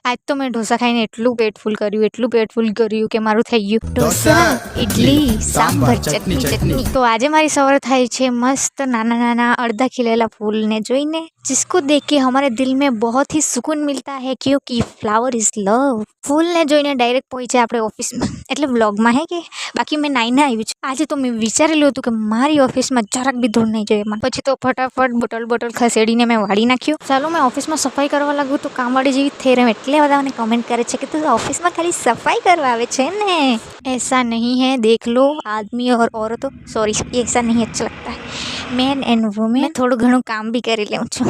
आज तो मैं ढोसा खाई ने एटलू पेट फूल कर्યું કે મારું થઈ ગયું ઢોસા ઇડલી સાંભર ચટણી તો આજે મારી સવાર થાય છે મસ્ત નાના નાના અડધા ખिलेला फूल ने જોઈને जिसको देख के हमारे दिल में बहुत ही सुकून मिलता है क्योंकि फ्लावर इज लव फूल ने જોઈને ડાયરેક્ટ પહોંચે આપણે ઓફિસમાં એટલે વ્લોગમાં હે કે બાકી મેં નાઈને આવી છું આજે તો મેં વિચારેલું હતું કે મારી ઓફિસમાં જરાક બી ધૂળ નહીં જોઈએ મને પછી તો ફટાફટ બોટલ ખસેડીને મેં વાળી નાખ્યું ચાલો મેં ઓફિસમાં સફાઈ કરવા લાગુ તો કામવાળી જેવી થઈ રહી એટલે બધા મને કમેન્ટ કરે છે કે તું ઓફિસમાં ખાલી સફાઈ કરવા આવે છે ને ऐसा नहीं है देख लो आदमी और औरतों सॉरी ऐसा नहीं अच्छा लगता है मैन एंड वुमेन થોડું ઘણું કામ બી કરી લઉં છું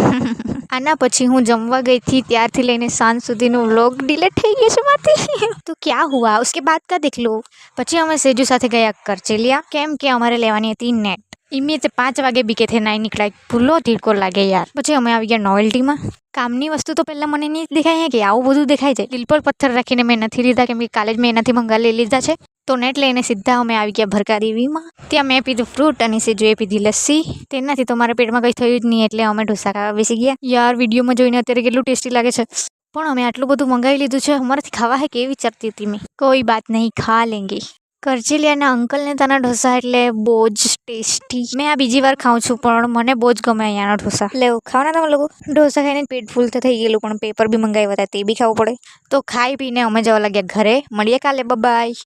આના પછી હું જમવા ગઈ थी ત્યારથી લઈને સાંજ સુધીનો વ્લોગ ડિલીટ થઈ ગયો છે માથી તો ક્યાં હુઆ उसके बाद का देख लो પછી અમે સેજુ સાથે ગયા કરચેલિયા કેમ કે અમારે લેવાની હતી નેટ इमे ते 5 वागे बीके थे नाई निकला फूलो धीड़को लागे यार પછી અમે આવી ગયા નોવેલ્ટીમાં કામની વસ્તુ તો પહેલા મને નહીં દેખાય કે આવું બધું દેખાય છે દિલ પર પથ્થર રાખીને મેં નથી લીધા કેમ કે કાલે જ મેં એનાથી મંગા લઈ લીધા છે તો નેટ લઈને સીધા અમે આવી ગયા ભરકા દેવીમાં ત્યાં મેં પીધું ફ્રૂટ અને સેજુએ પીધી લસ્સી તેનાથી તો મારા પેટમાં કંઈ થયું જ નહીં એટલે અમે ઢોસા ખાવા બેસી ગયા યાર વિડીયોમાં જોઈને અત્યારે કેટલું ટેસ્ટી લાગે છે પણ અમે આટલું બધું મંગાવી લીધું છે અમારાથી ખાવા હે કેવી વિચારતી હતી મેં કોઈ બાત નહીં ખા લેંગે કરચેલિયાના અંકલને ત્યાંના ઢોસા એટલે બહુ જ ટેસ્ટી મેં આ બીજી વાર ખાઉં છું પણ મને બહુ જ ગમે અહીંયાના ઢોસા લેવું ખાવ ને તમે લોકો ઢોસા ખાઈને પેટ ફૂલ તો થઈ ગયેલું પણ પેપર બી મંગાવ્યા હતા તે બી ખાવું પડે તો ખાઈ પીને અમે જવા લાગ્યા ઘરે મળીએ કાલે બાય